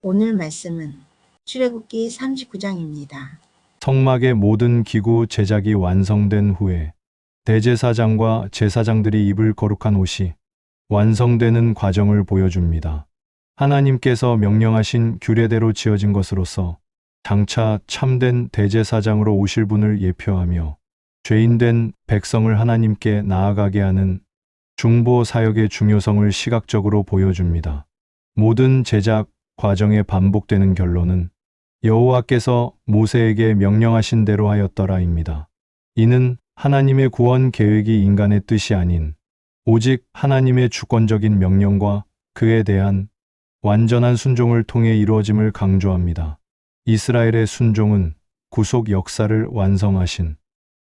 오늘 말씀은 출애굽기 39장입니다. 성막의 모든 기구 제작이 완성된 후에 대제사장과 제사장들이 입을 거룩한 옷이 완성되는 과정을 보여줍니다. 하나님께서 명령하신 규례대로 지어진 것으로서 장차 참된 대제사장으로 오실 분을 예표하며 죄인된 백성을 하나님께 나아가게 하는 중보 사역의 중요성을 시각적으로 보여줍니다. 모든 제작 과정에 반복되는 결론은 여호와께서 모세에게 명령하신 대로 하였더라입니다. 이는 하나님의 구원 계획이 인간의 뜻이 아닌 오직 하나님의 주권적인 명령과 그에 대한 완전한 순종을 통해 이루어짐을 강조합니다. 이스라엘의 순종은 구속 역사를 완성하신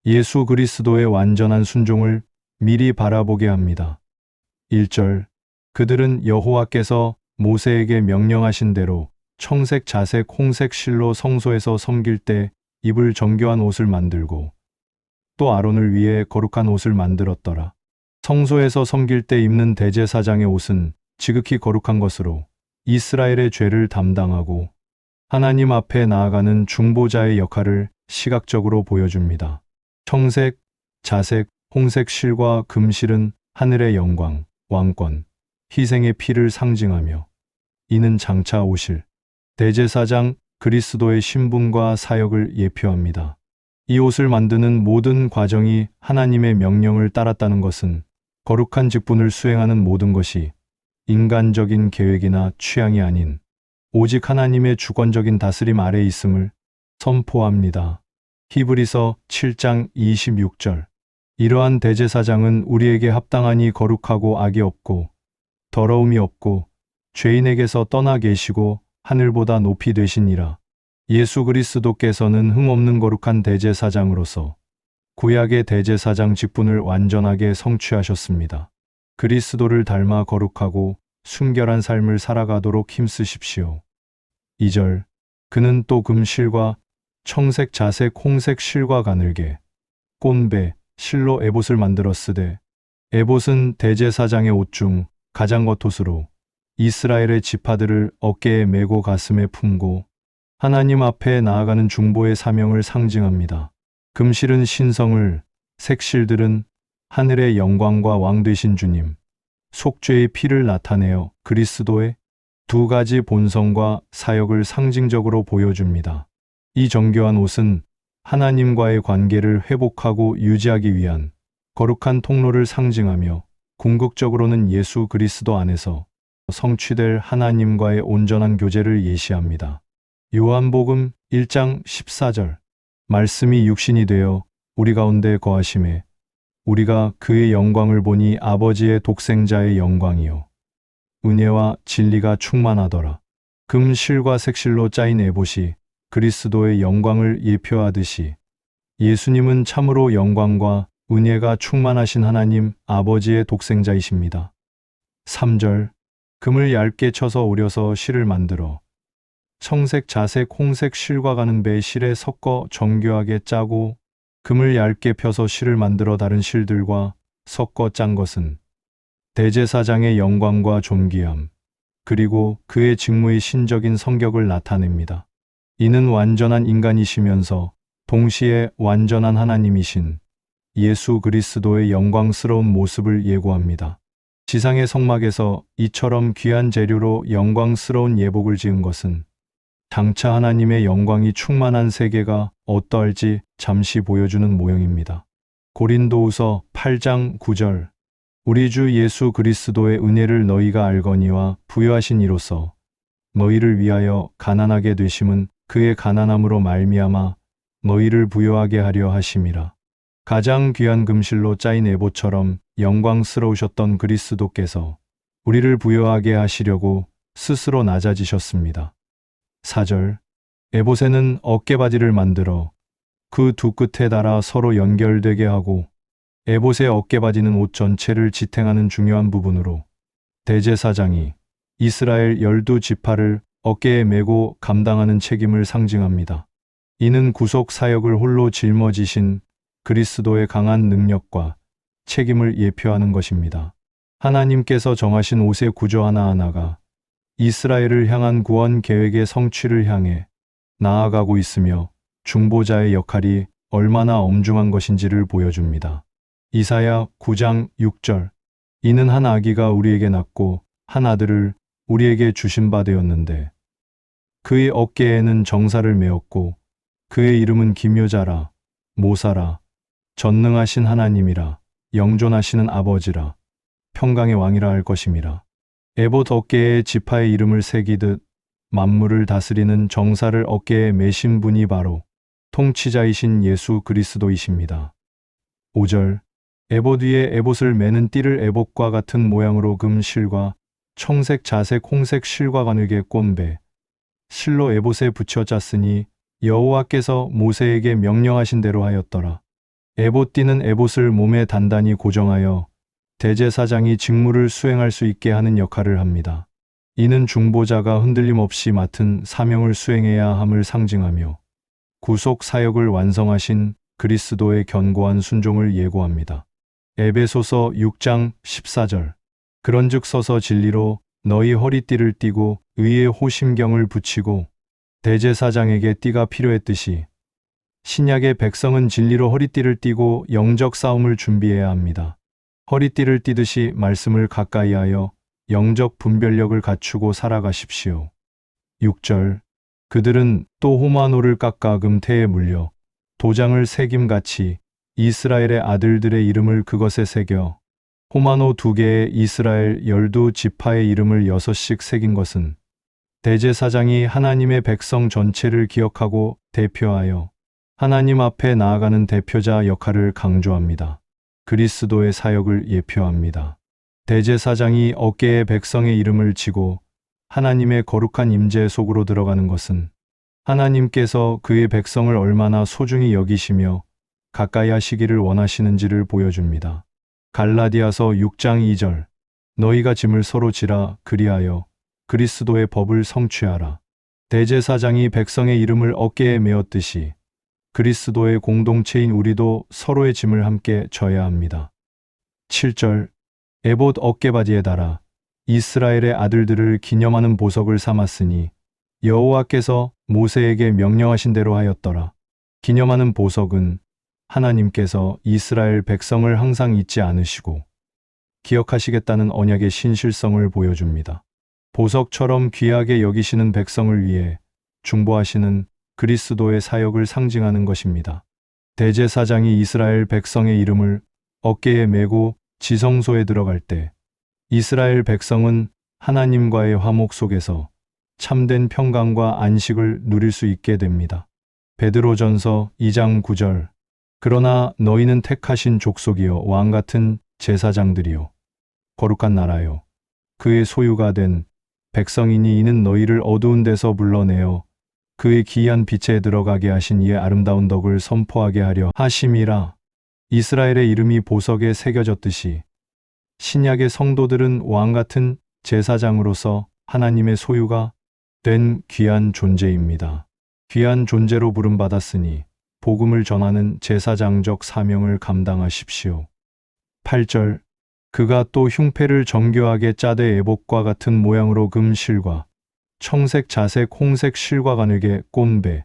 예수 그리스도의 완전한 순종을 미리 바라보게 합니다. 1절 그들은 여호와께서 모세에게 명령하신 대로 청색, 자색, 홍색 실로 성소에서 섬길 때 입을 정교한 옷을 만들고 또 아론을 위해 거룩한 옷을 만들었더라. 성소에서 섬길 때 입는 대제사장의 옷은 지극히 거룩한 것으로 이스라엘의 죄를 담당하고 하나님 앞에 나아가는 중보자의 역할을 시각적으로 보여줍니다. 청색, 자색, 홍색 실과 금실은 하늘의 영광, 왕권, 희생의 피를 상징하며 이는 장차 오실 대제사장 그리스도의 신분과 사역을 예표합니다. 이 옷을 만드는 모든 과정이 하나님의 명령을 따랐다는 것은 거룩한 직분을 수행하는 모든 것이 인간적인 계획이나 취향이 아닌 오직 하나님의 주권적인 다스림 아래 있음을 선포합니다. 히브리서 7장 26절 이러한 대제사장은 우리에게 합당하니 거룩하고 악이 없고 더러움이 없고 죄인에게서 떠나 계시고 하늘보다 높이 되시니라. 예수 그리스도께서는 흠없는 거룩한 대제사장으로서 구약의 대제사장 직분을 완전하게 성취하셨습니다. 그리스도를 닮아 거룩하고 순결한 삶을 살아가도록 힘쓰십시오. 2절 그는 또 금실과 청색, 자색, 홍색 실과 가늘게 꼰배, 실로 에봇을 만들었으되 에봇은 대제사장의 옷 중 가장 겉옷으로 이스라엘의 지파들을 어깨에 메고 가슴에 품고 하나님 앞에 나아가는 중보의 사명을 상징합니다. 금실은 신성을, 색실들은 하늘의 영광과 왕 되신 주님, 속죄의 피를 나타내어 그리스도의 두 가지 본성과 사역을 상징적으로 보여줍니다. 이 정교한 옷은 하나님과의 관계를 회복하고 유지하기 위한 거룩한 통로를 상징하며 궁극적으로는 예수 그리스도 안에서 성취될 하나님과의 온전한 교제를 예시합니다. 요한복음 1장 14절 말씀이 육신이 되어 우리 가운데 거하심에 우리가 그의 영광을 보니 아버지의 독생자의 영광이요 은혜와 진리가 충만하더라. 금실과 색실로 짜인 에봇이 그리스도의 영광을 예표하듯이 예수님은 참으로 영광과 은혜가 충만하신 하나님 아버지의 독생자이십니다. 3절 금을 얇게 쳐서 오려서 실을 만들어 청색, 자색, 홍색 실과 가는 배 실에 섞어 정교하게 짜고 금을 얇게 펴서 실을 만들어 다른 실들과 섞어 짠 것은 대제사장의 영광과 존귀함 그리고 그의 직무의 신적인 성격을 나타냅니다. 이는 완전한 인간이시면서 동시에 완전한 하나님이신 예수 그리스도의 영광스러운 모습을 예고합니다. 지상의 성막에서 이처럼 귀한 재료로 영광스러운 예복을 지은 것은 장차 하나님의 영광이 충만한 세계가 어떠할지 잠시 보여주는 모형입니다. 고린도후서 8장 9절 우리 주 예수 그리스도의 은혜를 너희가 알거니와 부여하신 이로써 너희를 위하여 가난하게 되심은 그의 가난함으로 말미암아 너희를 부여하게 하려 하심이라. 가장 귀한 금실로 짜인 에봇처럼 영광스러우셨던 그리스도께서 우리를 부여하게 하시려고 스스로 낮아지셨습니다. 4절 에봇에는 어깨바지를 만들어 그 두 끝에 달아 서로 연결되게 하고 에봇의 어깨바지는 옷 전체를 지탱하는 중요한 부분으로 대제사장이 이스라엘 12지파를 어깨에 메고 감당하는 책임을 상징합니다. 이는 구속 사역을 홀로 짊어지신 그리스도의 강한 능력과 책임을 예표하는 것입니다. 하나님께서 정하신 옷의 구조 하나하나가 이스라엘을 향한 구원 계획의 성취를 향해 나아가고 있으며 중보자의 역할이 얼마나 엄중한 것인지를 보여줍니다. 이사야 9장 6절. 이는 한 아기가 우리에게 낳고 한 아들을 우리에게 주신 바 되었는데 그의 어깨에는 정사를 메었고 그의 이름은 기묘자라, 모사라, 전능하신 하나님이라, 영존하시는 아버지라, 평강의 왕이라 할 것임이라. 에봇 어깨에 지파의 이름을 새기듯 만물을 다스리는 정사를 어깨에 메신 분이 바로 통치자이신 예수 그리스도이십니다. 5절. 에봇 위에 에봇을 매는 띠를 에봇과 같은 모양으로 금 실과 청색, 자색, 홍색 실과 가늘게 꼰배 실로 에봇에 붙여 짰으니 여호와께서 모세에게 명령하신 대로 하였더라. 에봇 띠는 에봇을 몸에 단단히 고정하여 대제사장이 직무를 수행할 수 있게 하는 역할을 합니다. 이는 중보자가 흔들림 없이 맡은 사명을 수행해야 함을 상징하며 구속 사역을 완성하신 그리스도의 견고한 순종을 예고합니다. 에베소서 6장 14절. 그런즉 서서 진리로 너희 허리띠를 띠고 의의 호심경을 붙이고 대제사장에게 띠가 필요했듯이 신약의 백성은 진리로 허리띠를 띠고 영적 싸움을 준비해야 합니다. 허리띠를 띠듯이 말씀을 가까이하여 영적 분별력을 갖추고 살아가십시오. 6절. 그들은 또 호마노를 깎아 금태에 물려 도장을 새김같이 이스라엘의 아들들의 이름을 그것에 새겨 호마노 2개에 이스라엘 12지파의 이름을 6씩 새긴 것은 대제사장이 하나님의 백성 전체를 기억하고 대표하여 하나님 앞에 나아가는 대표자 역할을 강조합니다. 그리스도의 사역을 예표합니다. 대제사장이 어깨에 백성의 이름을 지고 하나님의 거룩한 임재 속으로 들어가는 것은 하나님께서 그의 백성을 얼마나 소중히 여기시며 가까이 하시기를 원하시는지를 보여줍니다. 갈라디아서 6장 2절. 너희가 짐을 서로 지라 그리하여 그리스도의 법을 성취하라. 대제사장이 백성의 이름을 어깨에 메었듯이 그리스도의 공동체인 우리도 서로의 짐을 함께 져야 합니다. 7절. 에봇 어깨바지에 달아 이스라엘의 아들들을 기념하는 보석을 삼았으니 여호와께서 모세에게 명령하신 대로 하였더라. 기념하는 보석은 하나님께서 이스라엘 백성을 항상 잊지 않으시고 기억하시겠다는 언약의 신실성을 보여줍니다. 보석처럼 귀하게 여기시는 백성을 위해 중보하시는 그리스도의 사역을 상징하는 것입니다. 대제사장이 이스라엘 백성의 이름을 어깨에 메고 지성소에 들어갈 때 이스라엘 백성은 하나님과의 화목 속에서 참된 평강과 안식을 누릴 수 있게 됩니다. 베드로전서 2장 9절. 그러나 너희는 택하신 족속이요 왕 같은 제사장들이요 거룩한 나라요 그의 소유가 된 백성이니 이는 너희를 어두운 데서 불러내어 그의 기이한 빛에 들어가게 하신 이의 아름다운 덕을 선포하게 하려 하심이라. 이스라엘의 이름이 보석에 새겨졌듯이 신약의 성도들은 왕 같은 제사장으로서 하나님의 소유가 된 귀한 존재입니다. 귀한 존재로 부름받았으니 복음을 전하는 제사장적 사명을 감당하십시오. 8절. 그가 또 흉패를 정교하게 짜되 에봇과 같은 모양으로 금 실과 청색, 자색, 홍색 실과 가늘게 꼰배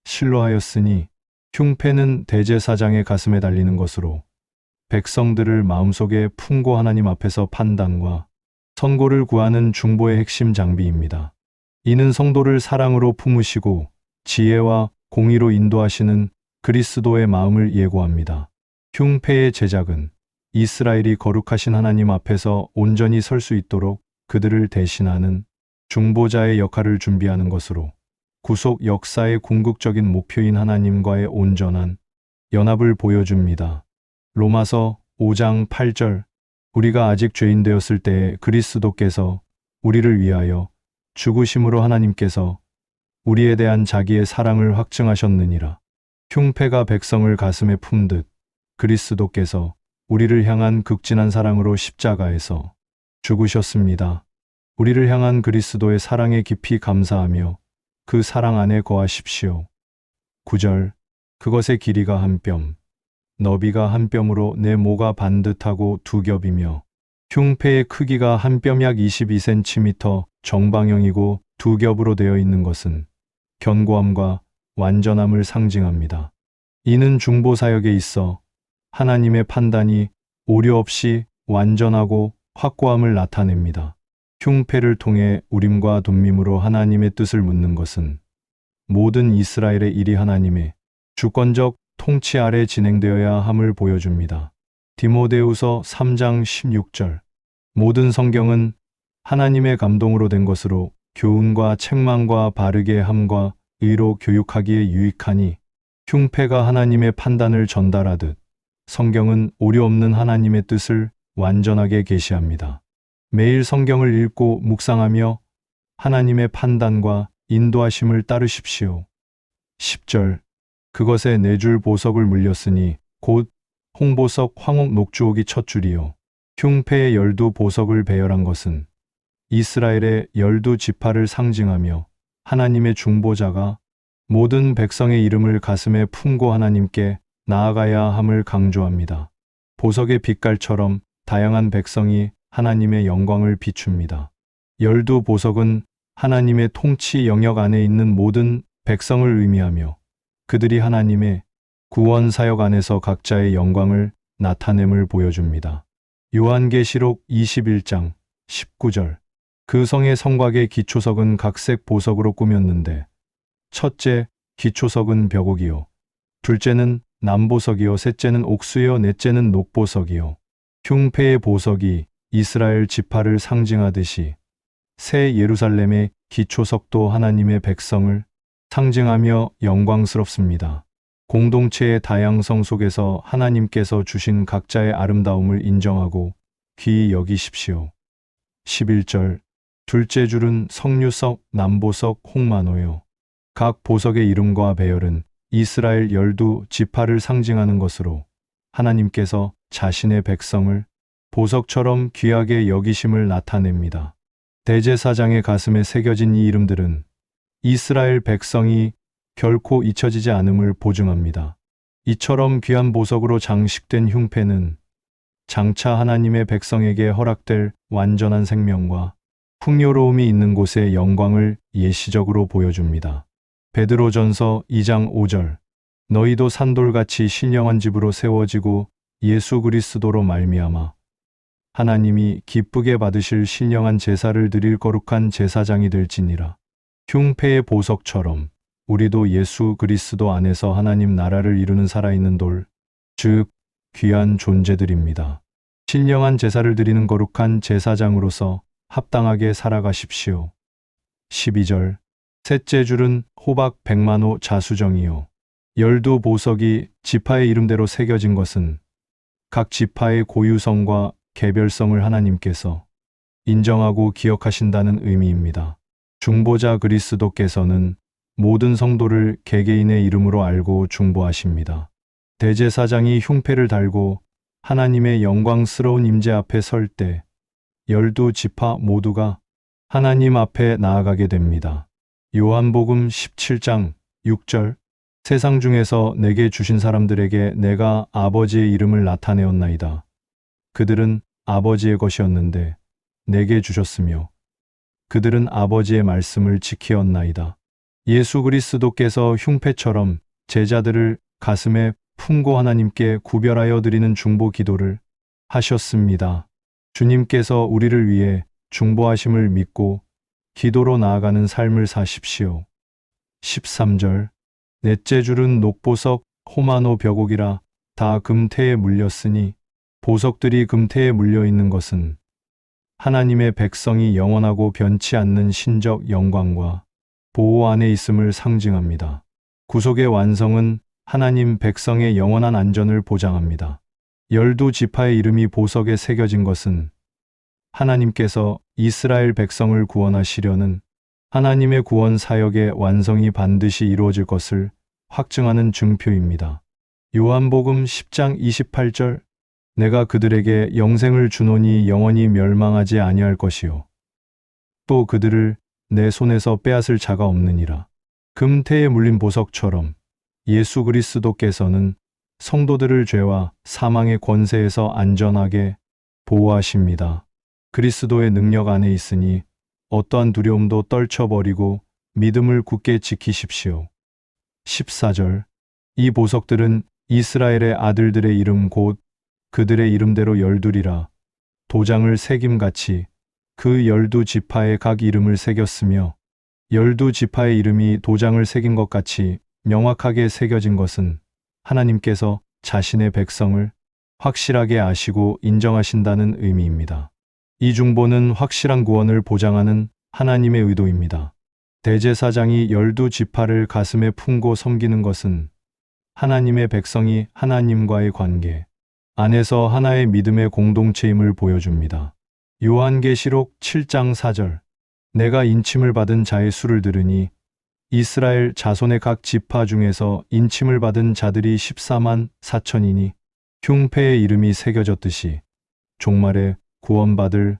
실로 하였으니 흉패는 대제사장의 가슴에 달리는 것으로 백성들을 마음속에 품고 하나님 앞에서 판단과 선고를 구하는 중보의 핵심 장비입니다. 이는 성도를 사랑으로 품으시고 지혜와 공의로 인도하시는 그리스도의 마음을 예고합니다. 흉패의 제작은 이스라엘이 거룩하신 하나님 앞에서 온전히 설 수 있도록 그들을 대신하는 중보자의 역할을 준비하는 것으로 구속 역사의 궁극적인 목표인 하나님과의 온전한 연합을 보여줍니다. 로마서 5장 8절. 우리가 아직 죄인 되었을 때에 그리스도께서 우리를 위하여 죽으심으로 하나님께서 우리에 대한 자기의 사랑을 확증하셨느니라. 흉패가 백성을 가슴에 품듯 그리스도께서 우리를 향한 극진한 사랑으로 십자가에서 죽으셨습니다. 우리를 향한 그리스도의 사랑에 깊이 감사하며 그 사랑 안에 거하십시오. 9절. 그것의 길이가 한 뼘, 너비가 한 뼘으로 내 모가 반듯하고 두 겹이며 흉패의 크기가 한 뼘 약 22cm 정방형이고 두 겹으로 되어 있는 것은 견고함과 완전함을 상징합니다. 이는 중보 사역에 있어 하나님의 판단이 오류 없이 완전하고 확고함을 나타냅니다. 흉패를 통해 우림과 둠밈으로 하나님의 뜻을 묻는 것은 모든 이스라엘의 일이 하나님의 주권적 통치 아래 진행되어야 함을 보여줍니다. 디모데후서 3장 16절. 모든 성경은 하나님의 감동으로 된 것으로 교훈과 책망과 바르게 함과 의로 교육하기에 유익하니, 흉패가 하나님의 판단을 전달하듯 성경은 오류 없는 하나님의 뜻을 완전하게 계시합니다. 매일 성경을 읽고 묵상하며 하나님의 판단과 인도하심을 따르십시오. 10절. 그것에 4줄 보석을 물렸으니 곧 홍보석, 황옥, 녹주옥이 첫 줄이요. 흉패의 12보석을 배열한 것은 이스라엘의 12지파를 상징하며 하나님의 중보자가 모든 백성의 이름을 가슴에 품고 하나님께 나아가야 함을 강조합니다. 보석의 빛깔처럼 다양한 백성이 하나님의 영광을 비춥니다. 12보석은 하나님의 통치 영역 안에 있는 모든 백성을 의미하며 그들이 하나님의 구원 사역 안에서 각자의 영광을 나타냄을 보여줍니다. 요한계시록 21장 19절. 그 성의 성곽의 기초석은 각색 보석으로 꾸몄는데 첫째 기초석은 벽옥이요, 둘째는 남보석이요, 셋째는 옥수요, 넷째는 녹보석이요. 흉패의 보석이 이스라엘 지파를 상징하듯이 새 예루살렘의 기초석도 하나님의 백성을 상징하며 영광스럽습니다. 공동체의 다양성 속에서 하나님께서 주신 각자의 아름다움을 인정하고 귀히 여기십시오. 11절. 둘째 줄은 석류석, 남보석, 홍마노요. 각 보석의 이름과 배열은 이스라엘 12지파를 상징하는 것으로 하나님께서 자신의 백성을 보석처럼 귀하게 여기심을 나타냅니다. 대제사장의 가슴에 새겨진 이 이름들은 이스라엘 백성이 결코 잊혀지지 않음을 보증합니다. 이처럼 귀한 보석으로 장식된 흉패는 장차 하나님의 백성에게 허락될 완전한 생명과 풍요로움이 있는 곳의 영광을 예시적으로 보여줍니다. 베드로전서 2장 5절. 너희도 산돌같이 신령한 집으로 세워지고 예수 그리스도로 말미암아 하나님이 기쁘게 받으실 신령한 제사를 드릴 거룩한 제사장이 될지니라. 흉패의 보석처럼 우리도 예수 그리스도 안에서 하나님 나라를 이루는 살아있는 돌, 즉 귀한 존재들입니다. 신령한 제사를 드리는 거룩한 제사장으로서 합당하게 살아가십시오. 12절. 셋째 줄은 호박, 백만호, 자수정이요. 12보석이 지파의 이름대로 새겨진 것은 각 지파의 고유성과 개별성을 하나님께서 인정하고 기억하신다는 의미입니다. 중보자 그리스도께서는 모든 성도를 개개인의 이름으로 알고 중보하십니다. 대제사장이 흉패를 달고 하나님의 영광스러운 임재 앞에 설 때 12지파 모두가 하나님 앞에 나아가게 됩니다. 요한복음 17장 6절. 세상 중에서 내게 주신 사람들에게 내가 아버지의 이름을 나타내었나이다. 그들은 아버지의 것이었는데 내게 주셨으며 그들은 아버지의 말씀을 지키었나이다. 예수 그리스도께서 흉패처럼 제자들을 가슴에 품고 하나님께 구별하여 드리는 중보 기도를 하셨습니다. 주님께서 우리를 위해 중보하심을 믿고 기도로 나아가는 삶을 사십시오. 13절. 넷째 줄은 녹보석, 호마노, 벽옥이라 다 금태에 물렸으니 보석들이 금태에 물려 있는 것은 하나님의 백성이 영원하고 변치 않는 신적 영광과 보호 안에 있음을 상징합니다. 구속의 완성은 하나님 백성의 영원한 안전을 보장합니다. 12지파의 이름이 보석에 새겨진 것은 하나님께서 이스라엘 백성을 구원하시려는 하나님의 구원 사역의 완성이 반드시 이루어질 것을 확증하는 증표입니다. 요한복음 10장 28절. 내가 그들에게 영생을 주노니 영원히 멸망하지 아니할 것이요 또 그들을 내 손에서 빼앗을 자가 없느니라. 금태에 물린 보석처럼 예수 그리스도께서는 성도들을 죄와 사망의 권세에서 안전하게 보호하십니다. 그리스도의 능력 안에 있으니 어떠한 두려움도 떨쳐버리고 믿음을 굳게 지키십시오. 14절. 이 보석들은 이스라엘의 아들들의 이름 곧 그들의 이름대로 열두리라. 도장을 새김같이 그 12지파의 각 이름을 새겼으며 12지파의 이름이 도장을 새긴 것 같이 명확하게 새겨진 것은 하나님께서 자신의 백성을 확실하게 아시고 인정하신다는 의미입니다. 이 중보는 확실한 구원을 보장하는 하나님의 의도입니다. 대제사장이 12지파를 가슴에 품고 섬기는 것은 하나님의 백성이 하나님과의 관계 안에서 하나의 믿음의 공동체임을 보여줍니다. 요한계시록 7장 4절. 내가 인침을 받은 자의 수를 들으니 이스라엘 자손의 각 지파 중에서 인침을 받은 자들이 14만 4천이니 흉패의 이름이 새겨졌듯이 종말에 구원받을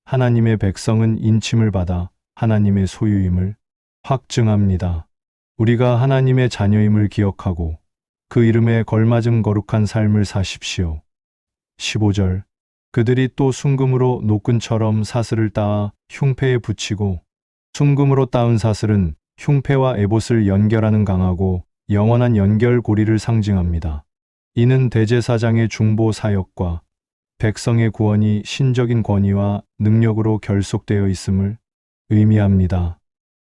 하나님의 백성은 인침을 받아 하나님의 소유임을 확증합니다. 우리가 하나님의 자녀임을 기억하고 그 이름에 걸맞은 거룩한 삶을 사십시오. 15절. 그들이 또 순금으로 노끈처럼 사슬을 따아 흉패에 붙이고 순금으로 따은 사슬은 흉패와 에봇을 연결하는 강하고 영원한 연결고리를 상징합니다. 이는 대제사장의 중보 사역과 백성의 구원이 신적인 권위와 능력으로 결속되어 있음을 의미합니다.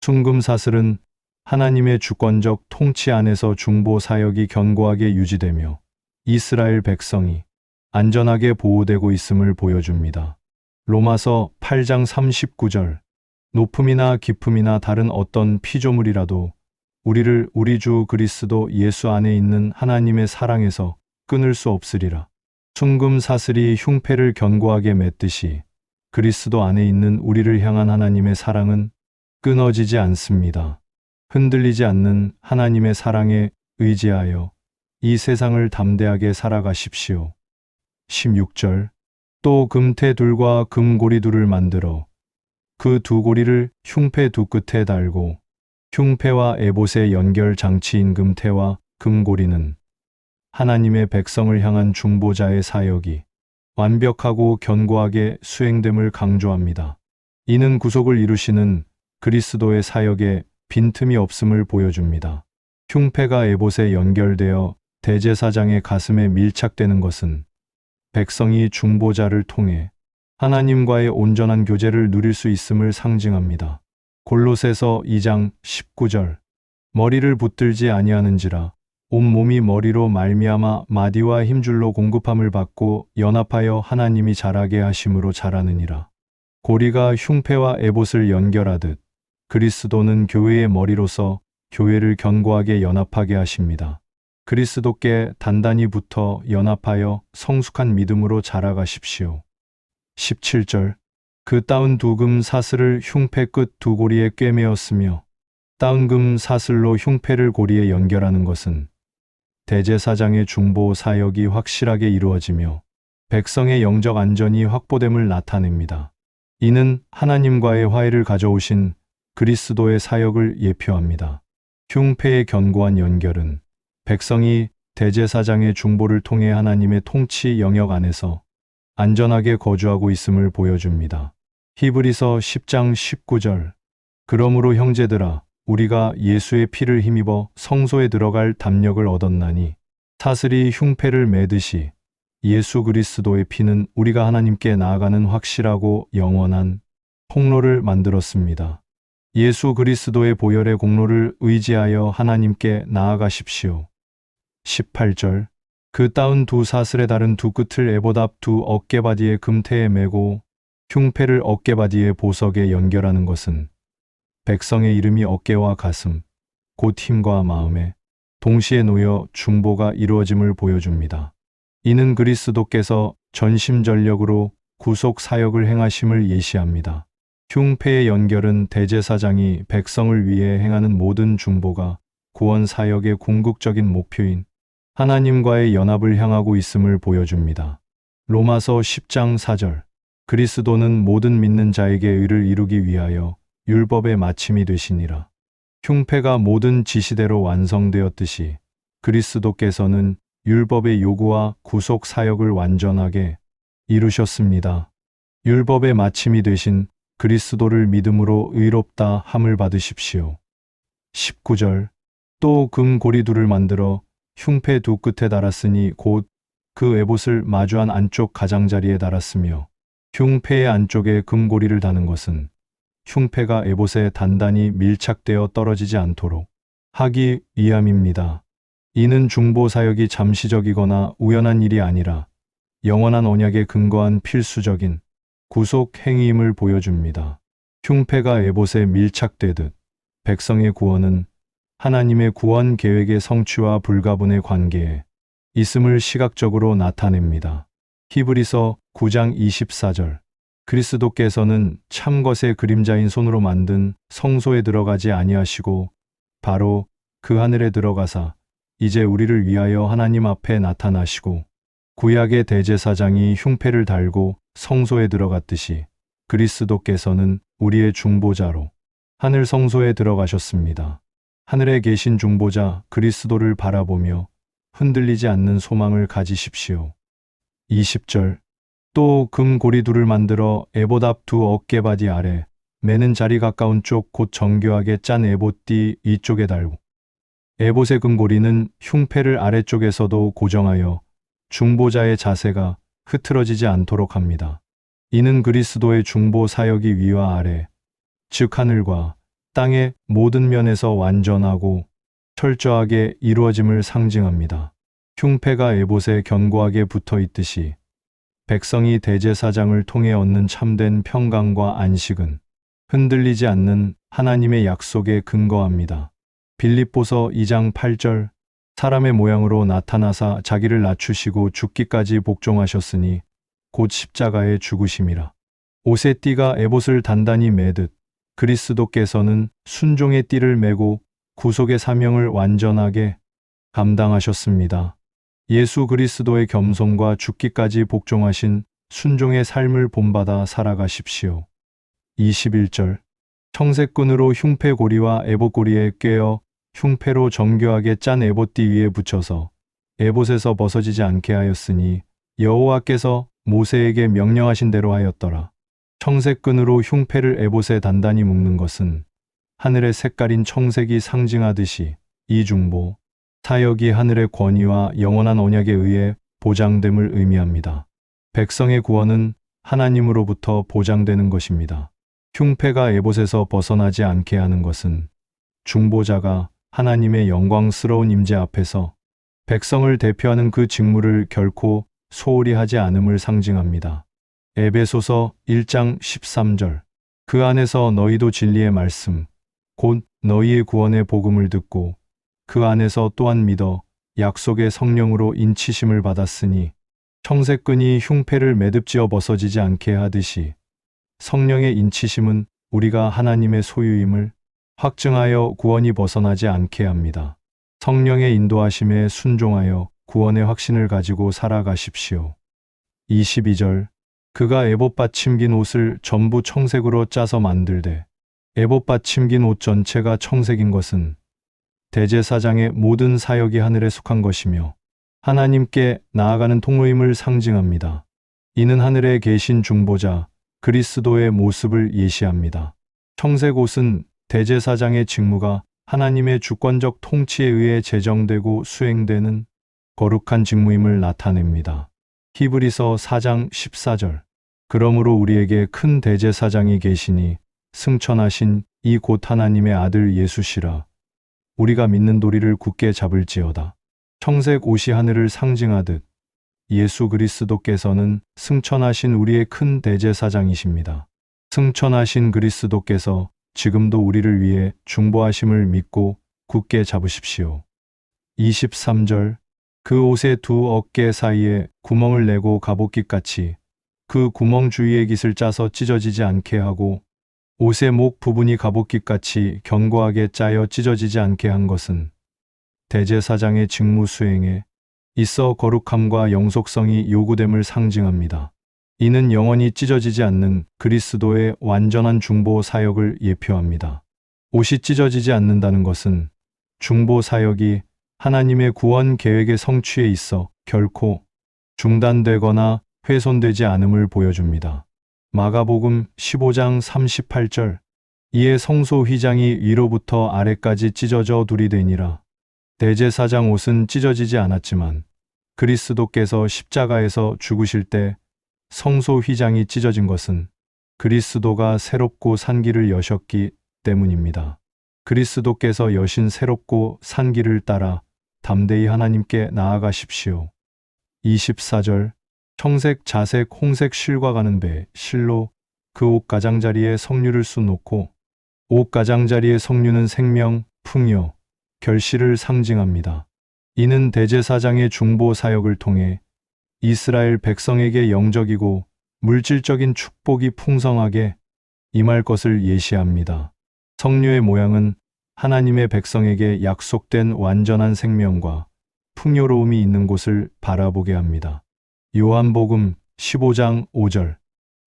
순금 사슬은 하나님의 주권적 통치 안에서 중보 사역이 견고하게 유지되며 이스라엘 백성이 안전하게 보호되고 있음을 보여줍니다. 로마서 8장 39절. 높음이나 깊음이나 다른 어떤 피조물이라도 우리를 우리 주 그리스도 예수 안에 있는 하나님의 사랑에서 끊을 수 없으리라. 순금 사슬이 흉패를 견고하게 맺듯이 그리스도 안에 있는 우리를 향한 하나님의 사랑은 끊어지지 않습니다. 흔들리지 않는 하나님의 사랑에 의지하여 이 세상을 담대하게 살아가십시오. 16절. 또 금태 둘과 금고리 둘을 만들어 그 두 고리를 흉패 두 끝에 달고 흉패와 에봇의 연결 장치인 금태와 금고리는 하나님의 백성을 향한 중보자의 사역이 완벽하고 견고하게 수행됨을 강조합니다. 이는 구속을 이루시는 그리스도의 사역에 빈틈이 없음을 보여줍니다. 흉패가 에봇에 연결되어 대제사장의 가슴에 밀착되는 것은 백성이 중보자를 통해 하나님과의 온전한 교제를 누릴 수 있음을 상징합니다. 골로새서 2장 19절. 머리를 붙들지 아니하는지라 온몸이 머리로 말미암아 마디와 힘줄로 공급함을 받고 연합하여 하나님이 자라게 하심으로 자라느니라. 고리가 흉패와 에봇을 연결하듯 그리스도는 교회의 머리로서 교회를 견고하게 연합하게 하십니다. 그리스도께 단단히 붙어 연합하여 성숙한 믿음으로 자라가십시오. 17절. 그 따은 두 금 사슬을 흉패 끝 두 고리에 꿰매었으며 따은 금 사슬로 흉패를 고리에 연결하는 것은 대제사장의 중보 사역이 확실하게 이루어지며 백성의 영적 안전이 확보됨을 나타냅니다. 이는 하나님과의 화해를 가져오신 그리스도의 사역을 예표합니다. 흉패의 견고한 연결은 백성이 대제사장의 중보를 통해 하나님의 통치 영역 안에서 안전하게 거주하고 있음을 보여줍니다. 히브리서 10장 19절. 그러므로 형제들아 우리가 예수의 피를 힘입어 성소에 들어갈 담력을 얻었나니 사슬이 흉패를 매듯이 예수 그리스도의 피는 우리가 하나님께 나아가는 확실하고 영원한 통로를 만들었습니다. 예수 그리스도의 보혈의 공로를 의지하여 하나님께 나아가십시오. 18절. 그 따은 두 사슬에 다른 두 끝을 에봇 앞 두 어깨바디의 금태에 매고 흉패를 어깨바디의 보석에 연결하는 것은 백성의 이름이 어깨와 가슴, 곧 힘과 마음에 동시에 놓여 중보가 이루어짐을 보여줍니다. 이는 그리스도께서 전심전력으로 구속 사역을 행하심을 예시합니다. 흉패의 연결은 대제사장이 백성을 위해 행하는 모든 중보가 구원 사역의 궁극적인 목표인 하나님과의 연합을 향하고 있음을 보여줍니다. 로마서 10장 4절. 그리스도는 모든 믿는 자에게 의를 이루기 위하여 율법의 마침이 되시니라. 흉패가 모든 지시대로 완성되었듯이 그리스도께서는 율법의 요구와 구속 사역을 완전하게 이루셨습니다. 율법의 마침이 되신 그리스도를 믿음으로 의롭다 함을 받으십시오. 19절 또 금고리 둘을 만들어 흉패 두 끝에 달았으니 곧 그 에봇을 마주한 안쪽 가장자리에 달았으며 흉패의 안쪽에 금고리를 다는 것은 흉패가 에봇에 단단히 밀착되어 떨어지지 않도록 하기 위함입니다. 이는 중보 사역이 잠시적이거나 우연한 일이 아니라 영원한 언약에 근거한 필수적인 구속 행위임을 보여줍니다. 흉패가 에봇에 밀착되듯 백성의 구원은 하나님의 구원 계획의 성취와 불가분의 관계에 있음을 시각적으로 나타냅니다. 히브리서 9장 24절 그리스도께서는 참것의 그림자인 손으로 만든 성소에 들어가지 아니하시고 바로 그 하늘에 들어가사 이제 우리를 위하여 하나님 앞에 나타나시고 구약의 대제사장이 흉패를 달고 성소에 들어갔듯이 그리스도께서는 우리의 중보자로 하늘 성소에 들어가셨습니다. 하늘에 계신 중보자 그리스도를 바라보며 흔들리지 않는 소망을 가지십시오. 20절 또 금고리 둘을 만들어 에봇 앞 두 어깨바디 아래 매는 자리 가까운 쪽 곧 정교하게 짠 에봇띠 이쪽에 달고 에봇의 금고리는 흉패를 아래쪽에서도 고정하여 중보자의 자세가 흐트러지지 않도록 합니다. 이는 그리스도의 중보 사역이 위와 아래 즉 하늘과 땅의 모든 면에서 완전하고 철저하게 이루어짐을 상징합니다. 흉패가 에봇에 견고하게 붙어 있듯이 백성이 대제사장을 통해 얻는 참된 평강과 안식은 흔들리지 않는 하나님의 약속에 근거합니다. 빌립보서 2장 8절 사람의 모양으로 나타나사 자기를 낮추시고 죽기까지 복종하셨으니 곧 십자가에 죽으심이라. 옷의 띠가 에봇을 단단히 매듯 그리스도께서는 순종의 띠를 메고 구속의 사명을 완전하게 감당하셨습니다. 예수 그리스도의 겸손과 죽기까지 복종하신 순종의 삶을 본받아 살아가십시오. 21절 청색끈으로 흉패 고리와 에봇 고리에 꿰어 흉패로 정교하게 짠 에봇띠 위에 붙여서 에봇에서 벗어지지 않게 하였으니 여호와께서 모세에게 명령하신 대로 하였더라. 청색끈으로 흉패를 에봇에 단단히 묶는 것은 하늘의 색깔인 청색이 상징하듯이 이 중보 사역이 하늘의 권위와 영원한 언약에 의해 보장됨을 의미합니다. 백성의 구원은 하나님으로부터 보장되는 것입니다. 흉패가 에봇에서 벗어나지 않게 하는 것은 중보자가 하나님의 영광스러운 임재 앞에서 백성을 대표하는 그 직무를 결코 소홀히 하지 않음을 상징합니다. 에베소서 1장 13절 그 안에서 너희도 진리의 말씀 곧 너희의 구원의 복음을 듣고 그 안에서 또한 믿어 약속의 성령으로 인치심을 받았으니 청색끈이 흉패를 매듭지어 벗어지지 않게 하듯이 성령의 인치심은 우리가 하나님의 소유임을 확증하여 구원이 벗어나지 않게 합니다. 성령의 인도하심에 순종하여 구원의 확신을 가지고 살아가십시오. 22절 그가 에봇 받침긴 옷을 전부 청색으로 짜서 만들되 에봇 받침긴 옷 전체가 청색인 것은 대제사장의 모든 사역이 하늘에 속한 것이며 하나님께 나아가는 통로임을 상징합니다. 이는 하늘에 계신 중보자 그리스도의 모습을 예시합니다. 청색 옷은 대제사장의 직무가 하나님의 주권적 통치에 의해 제정되고 수행되는 거룩한 직무임을 나타냅니다. 히브리서 4장 14절 그러므로 우리에게 큰 대제사장이 계시니 승천하신 이 곧 하나님의 아들 예수시라. 우리가 믿는 도리를 굳게 잡을지어다. 청색 옷이 하늘을 상징하듯 예수 그리스도께서는 승천하신 우리의 큰 대제사장이십니다. 승천하신 그리스도께서 지금도 우리를 위해 중보하심을 믿고 굳게 잡으십시오. 23절 그 옷의 두 어깨 사이에 구멍을 내고 갑옷깃같이 그 구멍 주위에 깃을 짜서 찢어지지 않게 하고 옷의 목 부분이 갑옷깃같이 견고하게 짜여 찢어지지 않게 한 것은 대제사장의 직무 수행에 있어 거룩함과 영속성이 요구됨을 상징합니다. 이는 영원히 찢어지지 않는 그리스도의 완전한 중보 사역을 예표합니다. 옷이 찢어지지 않는다는 것은 중보 사역이 하나님의 구원 계획의 성취에 있어 결코 중단되거나 훼손되지 않음을 보여줍니다. 마가복음 15장 38절. 이에 성소 휘장이 위로부터 아래까지 찢어져 둘이 되니라. 대제사장 옷은 찢어지지 않았지만 그리스도께서 십자가에서 죽으실 때 성소 휘장이 찢어진 것은 그리스도가 새롭고 산 길을 여셨기 때문입니다. 그리스도께서 여신 새롭고 산 길을 따라 담대히 하나님께 나아가십시오. 24절. 청색, 자색, 홍색 실과 가는 배, 실로 그 옷 가장자리에 석류를 쑤놓고 옷 가장자리의 석류는 생명, 풍요, 결실을 상징합니다. 이는 대제사장의 중보 사역을 통해 이스라엘 백성에게 영적이고 물질적인 축복이 풍성하게 임할 것을 예시합니다. 석류의 모양은 하나님의 백성에게 약속된 완전한 생명과 풍요로움이 있는 곳을 바라보게 합니다. 요한복음 15장 5절.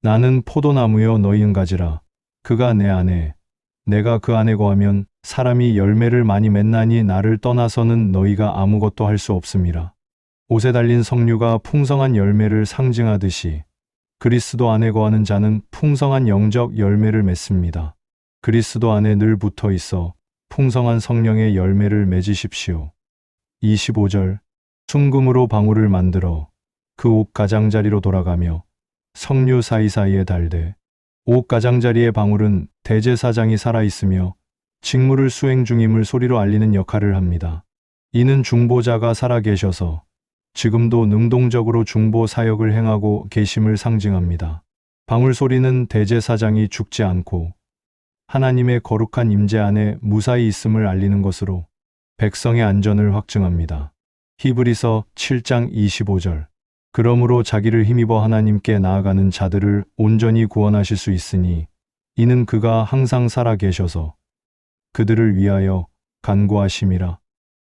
나는 포도나무여 너희는 가지라. 그가 내 안에 내가 그 안에 거하면 사람이 열매를 많이 맺나니 나를 떠나서는 너희가 아무것도 할 수 없음이라. 옷에 달린 석류가 풍성한 열매를 상징하듯이 그리스도 안에 거하는 자는 풍성한 영적 열매를 맺습니다. 그리스도 안에 늘 붙어 있어 풍성한 성령의 열매를 맺으십시오. 25절. 순금으로 방울을 만들어 그 옷 가장자리로 돌아가며 석류 사이사이에 달되 옷 가장자리의 방울은 대제사장이 살아있으며 직무를 수행 중임을 소리로 알리는 역할을 합니다. 이는 중보자가 살아계셔서 지금도 능동적으로 중보 사역을 행하고 계심을 상징합니다. 방울 소리는 대제사장이 죽지 않고 하나님의 거룩한 임재 안에 무사히 있음을 알리는 것으로 백성의 안전을 확증합니다. 히브리서 7장 25절. 그러므로 자기를 힘입어 하나님께 나아가는 자들을 온전히 구원하실 수 있으니 이는 그가 항상 살아 계셔서 그들을 위하여 간구하심이라.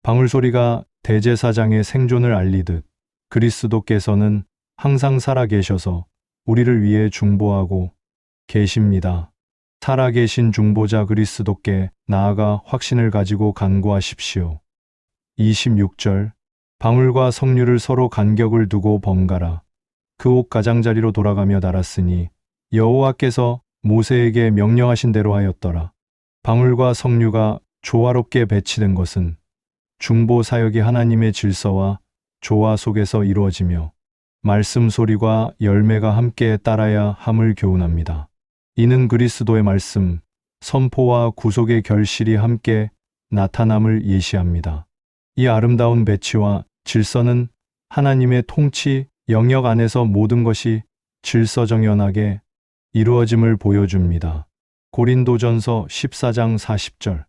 방울 소리가 대제사장의 생존을 알리듯 그리스도께서는 항상 살아 계셔서 우리를 위해 중보하고 계십니다. 살아계신 중보자 그리스도께 나아가 확신을 가지고 간구하십시오. 26절. 방울과 석류를 서로 간격을 두고 번갈아 그 옷 가장자리로 돌아가며 달았으니 여호와께서 모세에게 명령하신 대로 하였더라. 방울과 석류가 조화롭게 배치된 것은 중보 사역이 하나님의 질서와 조화 속에서 이루어지며 말씀 소리가 열매가 함께 따라야 함을 교훈합니다. 이는 그리스도의 말씀, 선포와 구속의 결실이 함께 나타남을 예시합니다. 이 아름다운 배치와 질서는 하나님의 통치 영역 안에서 모든 것이 질서정연하게 이루어짐을 보여줍니다. 고린도전서 14장 40절.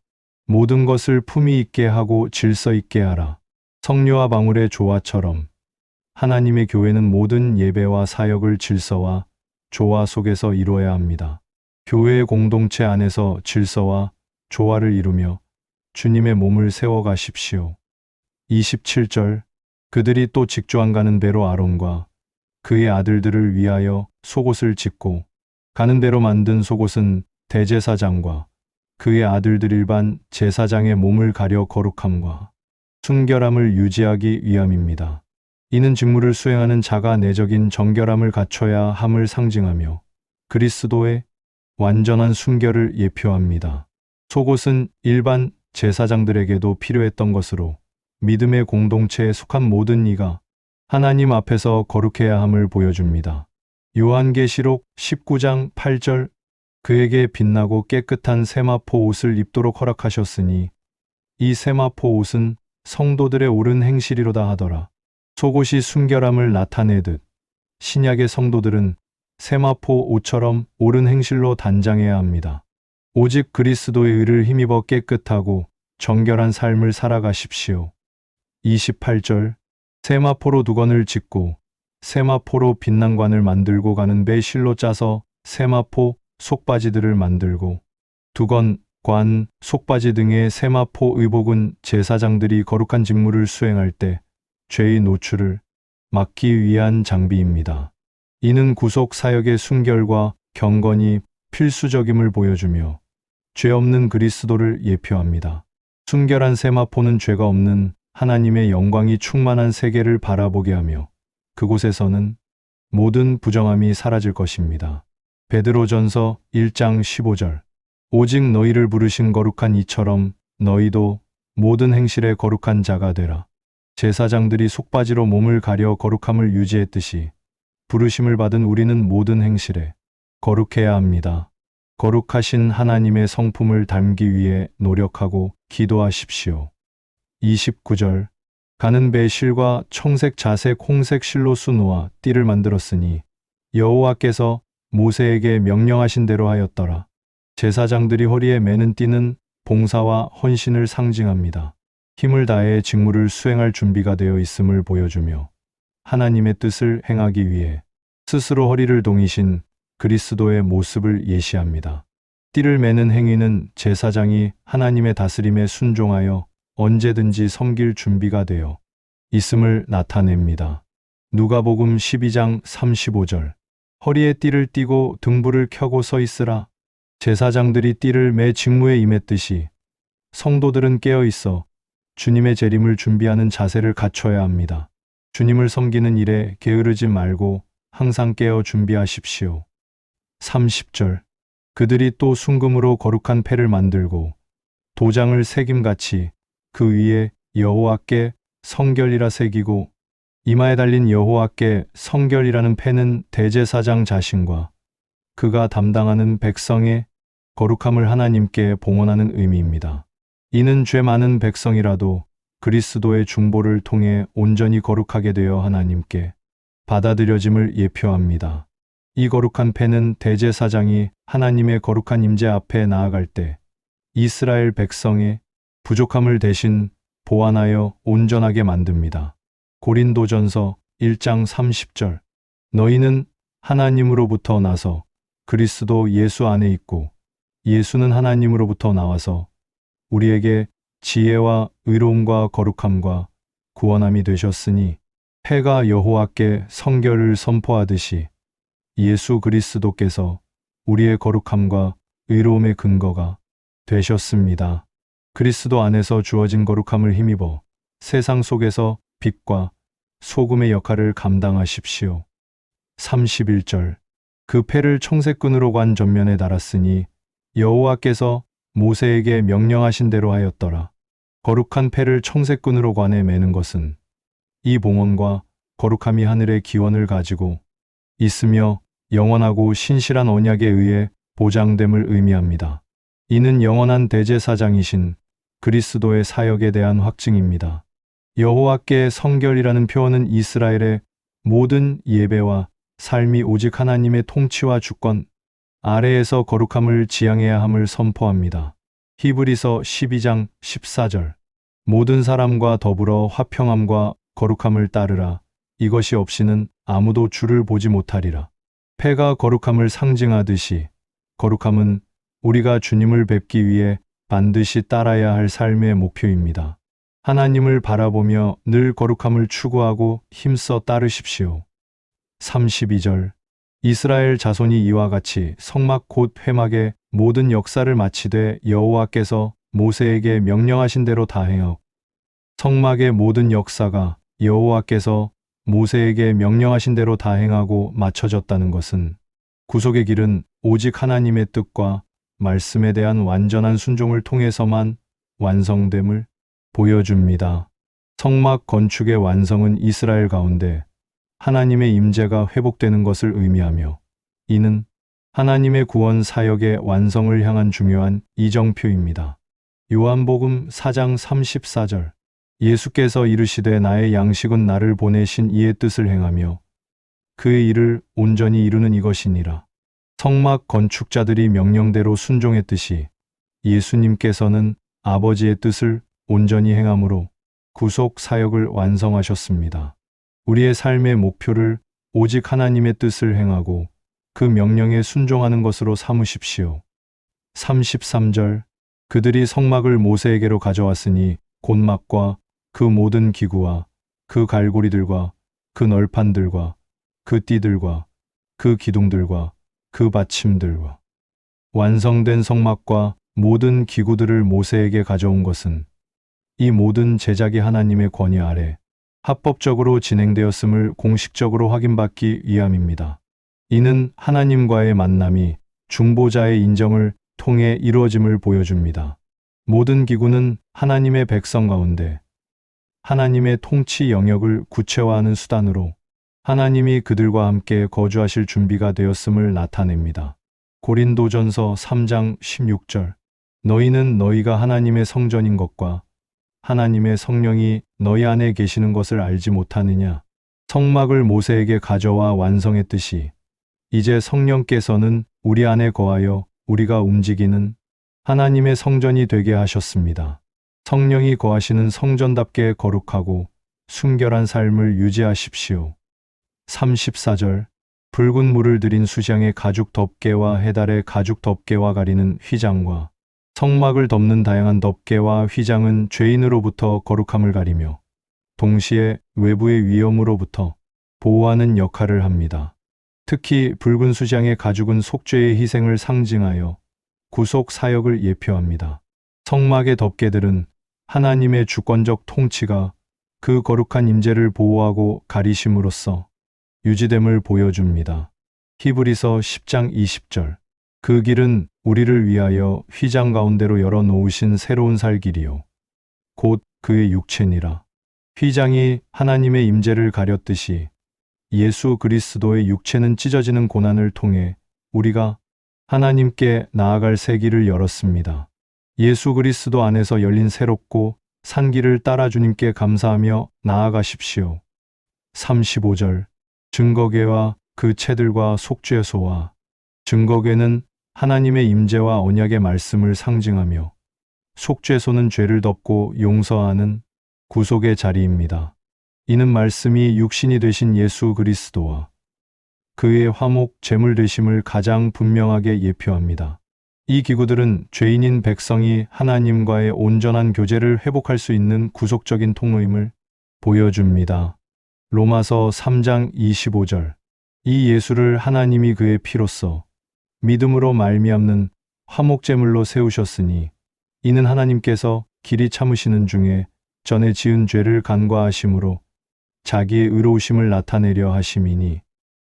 모든 것을 품위 있게 하고 질서 있게 하라. 석류와 방울의 조화처럼 하나님의 교회는 모든 예배와 사역을 질서와 조화 속에서 이루어야 합니다. 교회의 공동체 안에서 질서와 조화를 이루며 주님의 몸을 세워가십시오. 27절. 그들이 또 직조한 가는 배로 아론과 그의 아들들을 위하여 속옷을 짓고 가는 배로 만든 속옷은 대제사장과 그의 아들들 일반 제사장의 몸을 가려 거룩함과 순결함을 유지하기 위함입니다. 이는 직무를 수행하는 자가 내적인 정결함을 갖춰야 함을 상징하며 그리스도의 완전한 순결을 예표합니다. 속옷은 일반 제사장들에게도 필요했던 것으로 믿음의 공동체에 속한 모든 이가 하나님 앞에서 거룩해야 함을 보여줍니다. 요한계시록 19장 8절. 그에게 빛나고 깨끗한 세마포 옷을 입도록 허락하셨으니 이 세마포 옷은 성도들의 옳은 행실이로다 하더라. 속옷이 순결함을 나타내듯 신약의 성도들은 세마포 옷처럼 옳은 행실로 단장해야 합니다. 오직 그리스도의 의를 힘입어 깨끗하고 정결한 삶을 살아가십시오. 28절. 세마포로 두건을 짓고 세마포로 빛난관을 만들고 가는 배 실로 짜서 세마포 속바지들을 만들고 두건, 관, 속바지 등의 세마포 의복은 제사장들이 거룩한 직무를 수행할 때 죄의 노출을 막기 위한 장비입니다. 이는 구속 사역의 순결과 경건이 필수적임을 보여주며 죄 없는 그리스도를 예표합니다. 순결한 세마포는 죄가 없는 하나님의 영광이 충만한 세계를 바라보게 하며 그곳에서는 모든 부정함이 사라질 것입니다. 베드로전서 1장 15절. 오직 너희를 부르신 거룩한 이처럼 너희도 모든 행실에 거룩한 자가 되라. 제사장들이 속바지로 몸을 가려 거룩함을 유지했듯이 부르심을 받은 우리는 모든 행실에 거룩해야 합니다. 거룩하신 하나님의 성품을 닮기 위해 노력하고 기도하십시오. 29절. 가는 배 실과 청색 자색 홍색 실로 수놓아 띠를 만들었으니 여호와께서 모세에게 명령하신 대로 하였더라. 제사장들이 허리에 매는 띠는 봉사와 헌신을 상징합니다. 힘을 다해 직무를 수행할 준비가 되어 있음을 보여주며 하나님의 뜻을 행하기 위해 스스로 허리를 동이신 그리스도의 모습을 예시합니다. 띠를 매는 행위는 제사장이 하나님의 다스림에 순종하여 언제든지 섬길 준비가 되어 있음을 나타냅니다. 누가복음 12장 35절. 허리에 띠를 띠고 등불을 켜고 서 있으라. 제사장들이 띠를 매 직무에 임했듯이 성도들은 깨어 있어 주님의 재림을 준비하는 자세를 갖춰야 합니다. 주님을 섬기는 일에 게으르지 말고 항상 깨어 준비하십시오. 30절. 그들이 또 순금으로 거룩한 패를 만들고 도장을 새김같이 그 위에 여호와께 성결이라 새기고 이마에 달린 여호와께 성결이라는 패는 대제사장 자신과 그가 담당하는 백성의 거룩함을 하나님께 봉헌하는 의미입니다. 이는 죄 많은 백성이라도 그리스도의 중보를 통해 온전히 거룩하게 되어 하나님께 받아들여짐을 예표합니다. 이 거룩한 패는 대제사장이 하나님의 거룩한 임재 앞에 나아갈 때 이스라엘 백성의 부족함을 대신 보완하여 온전하게 만듭니다. 고린도전서 1장 30절. 너희는 하나님으로부터 나서 그리스도 예수 안에 있고 예수는 하나님으로부터 나와서 우리에게 지혜와 의로움과 거룩함과 구원함이 되셨으니 패가 여호와께 성결을 선포하듯이 예수 그리스도께서 우리의 거룩함과 의로움의 근거가 되셨습니다. 그리스도 안에서 주어진 거룩함을 힘입어 세상 속에서 빛과 소금의 역할을 감당하십시오. 31절. 그 패를 청색끈으로 관 전면에 달았으니 여호와께서 모세에게 명령하신 대로 하였더라. 거룩한 패를 청색끈으로 관에 매는 것은 이 봉헌과 거룩함이 하늘의 기원을 가지고 있으며 영원하고 신실한 언약에 의해 보장됨을 의미합니다. 이는 영원한 대제사장이신 그리스도의 사역에 대한 확증입니다. 여호와께 성결이라는 표현은 이스라엘의 모든 예배와 삶이 오직 하나님의 통치와 주권 아래에서 거룩함을 지향해야 함을 선포합니다. 히브리서 12장 14절. 모든 사람과 더불어 화평함과 거룩함을 따르라. 이것이 없이는 아무도 주를 보지 못하리라. 패가 거룩함을 상징하듯이 거룩함은 우리가 주님을 뵙기 위해 반드시 따라야 할 삶의 목표입니다. 하나님을 바라보며 늘 거룩함을 추구하고 힘써 따르십시오. 32절. 이스라엘 자손이 이와 같이 성막 곧 회막의 모든 역사를 마치되 여호와께서 모세에게 명령하신 대로 다 행하고 성막의 모든 역사가 여호와께서 모세에게 명령하신 대로 다 행하고 마쳐졌다는 것은 구속의 길은 오직 하나님의 뜻과 말씀에 대한 완전한 순종을 통해서만 완성됨을 보여줍니다. 성막 건축의 완성은 이스라엘 가운데 하나님의 임재가 회복되는 것을 의미하며 이는 하나님의 구원 사역의 완성을 향한 중요한 이정표입니다. 요한복음 4장 34절. 예수께서 이르시되 나의 양식은 나를 보내신 이의 뜻을 행하며 그의 일을 온전히 이루는 이것이니라. 성막 건축자들이 명령대로 순종했듯이 예수님께서는 아버지의 뜻을 온전히 행함으로 구속 사역을 완성하셨습니다. 우리의 삶의 목표를 오직 하나님의 뜻을 행하고 그 명령에 순종하는 것으로 삼으십시오. 33절. 그들이 성막을 모세에게로 가져왔으니 곤막과 그 모든 기구와 그 갈고리들과 그 널판들과 그 띠들과 그 기둥들과 그 받침들과 완성된 성막과 모든 기구들을 모세에게 가져온 것은 이 모든 제작이 하나님의 권위 아래 합법적으로 진행되었음을 공식적으로 확인받기 위함입니다. 이는 하나님과의 만남이 중보자의 인정을 통해 이루어짐을 보여줍니다. 모든 기구는 하나님의 백성 가운데 하나님의 통치 영역을 구체화하는 수단으로 하나님이 그들과 함께 거주하실 준비가 되었음을 나타냅니다. 고린도전서 3장 16절. 너희는 너희가 하나님의 성전인 것과 하나님의 성령이 너희 안에 계시는 것을 알지 못하느냐? 성막을 모세에게 가져와 완성했듯이 이제 성령께서는 우리 안에 거하여 우리가 움직이는 하나님의 성전이 되게 하셨습니다. 성령이 거하시는 성전답게 거룩하고 순결한 삶을 유지하십시오. 34절. 붉은 물을 들인 수장의 가죽 덮개와 해달의 가죽 덮개와 가리는 휘장과 성막을 덮는 다양한 덮개와 휘장은 죄인으로부터 거룩함을 가리며 동시에 외부의 위험으로부터 보호하는 역할을 합니다. 특히 붉은 수장의 가죽은 속죄의 희생을 상징하여 구속 사역을 예표합니다. 성막의 덮개들은 하나님의 주권적 통치가 그 거룩한 임재를 보호하고 가리심으로써 유지됨을 보여줍니다. 히브리서 10장 20절. 그 길은 우리를 위하여 휘장 가운데로 열어 놓으신 새로운 살 길이요 곧 그의 육체니라. 휘장이 하나님의 임재를 가렸듯이 예수 그리스도의 육체는 찢어지는 고난을 통해 우리가 하나님께 나아갈 새 길을 열었습니다. 예수 그리스도 안에서 열린 새롭고 산 길을 따라 주님께 감사하며 나아가십시오. 35절. 증거궤와 그 채들과 속죄소와 증거궤는 하나님의 임재와 언약의 말씀을 상징하며 속죄소는 죄를 덮고 용서하는 구속의 자리입니다. 이는 말씀이 육신이 되신 예수 그리스도와 그의 화목 제물 되심을 가장 분명하게 예표합니다. 이 기구들은 죄인인 백성이 하나님과의 온전한 교제를 회복할 수 있는 구속적인 통로임을 보여줍니다. 로마서 3장 25절. 이 예수를 하나님이 그의 피로써 믿음으로 말미암는 화목제물로 세우셨으니 이는 하나님께서 길이 참으시는 중에 전에 지은 죄를 간과하심으로 자기의 의로우심을 나타내려 하심이니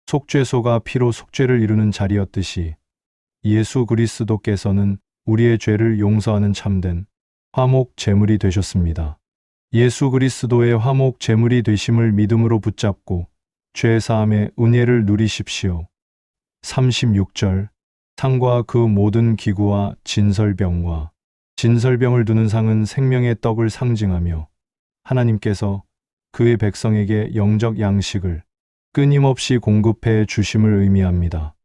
속죄소가 피로 속죄를 이루는 자리였듯이 예수 그리스도께서는 우리의 죄를 용서하는 참된 화목 제물이 되셨습니다. 예수 그리스도의 화목 제물이 되심을 믿음으로 붙잡고 죄 사함의 은혜를 누리십시오. 36절. 상과 그 모든 기구와 진설병과 진설병을 두는 상은 생명의 떡을 상징하며 하나님께서 그의 백성에게 영적 양식을 끊임없이 공급해 주심을 의미합니다.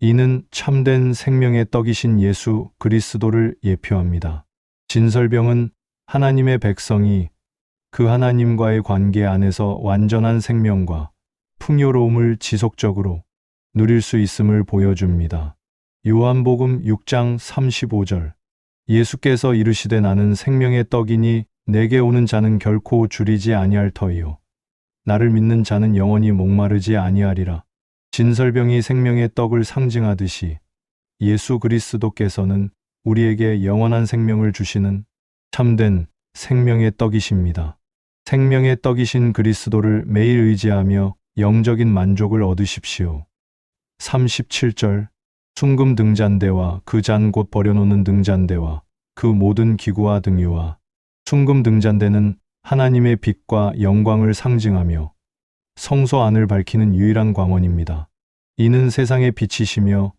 이는 참된 생명의 떡이신 예수 그리스도를 예표합니다. 진설병은 하나님의 백성이 그 하나님과의 관계 안에서 완전한 생명과 풍요로움을 지속적으로 누릴 수 있음을 보여줍니다. 요한복음 6장 35절. 예수께서 이르시되 나는 생명의 떡이니 내게 오는 자는 결코 줄이지 아니할 터이요 나를 믿는 자는 영원히 목마르지 아니하리라. 진설병이 생명의 떡을 상징하듯이 예수 그리스도께서는 우리에게 영원한 생명을 주시는 참된 생명의 떡이십니다. 생명의 떡이신 그리스도를 매일 의지하며 영적인 만족을 얻으십시오. 37절. 순금 등잔대와 그 잔 곧 버려놓는 등잔대와 그 모든 기구와 등유와 순금 등잔대는 하나님의 빛과 영광을 상징하며 성소 안을 밝히는 유일한 광원입니다. 이는 세상의 빛이시며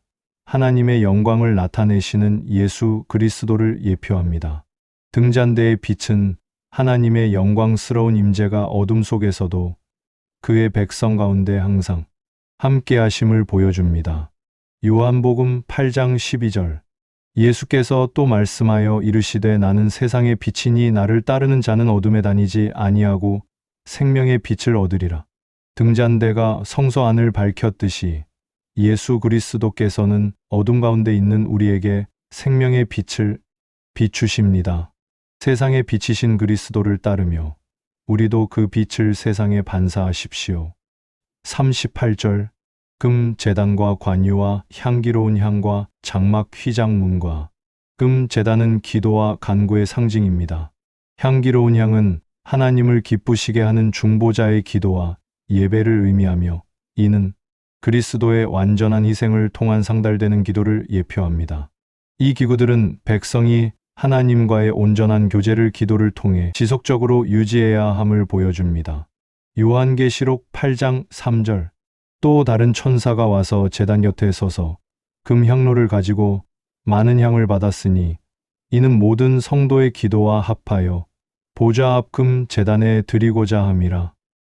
하나님의 영광을 나타내시는 예수 그리스도를 예표합니다. 등잔대의 빛은 하나님의 영광스러운 임재가 어둠 속에서도 그의 백성 가운데 항상 함께 하심을 보여줍니다. 요한복음 8장 12절. 예수께서 또 말씀하여 이르시되 나는 세상의 빛이니 나를 따르는 자는 어둠에 다니지 아니하고 생명의 빛을 얻으리라. 등잔대가 성소 안을 밝혔듯이 예수 그리스도께서는 어둠 가운데 있는 우리에게 생명의 빛을 비추십니다. 세상의 빛이신 그리스도를 따르며 우리도 그 빛을 세상에 반사하십시오. 38절. 금 제단과 관유와 향기로운 향과 장막 휘장문과 금 제단은 기도와 간구의 상징입니다. 향기로운 향은 하나님을 기쁘시게 하는 중보자의 기도와 예배를 의미하며 이는 그리스도의 완전한 희생을 통한 상달되는 기도를 예표합니다. 이 기구들은 백성이 하나님과의 온전한 교제를 기도를 통해 지속적으로 유지해야 함을 보여줍니다. 요한계시록 8장 3절. 또 다른 천사가 와서 제단 곁에 서서 금 향로를 가지고 많은 향을 받았으니 이는 모든 성도의 기도와 합하여 보좌 앞 금 제단에 드리고자 함이라.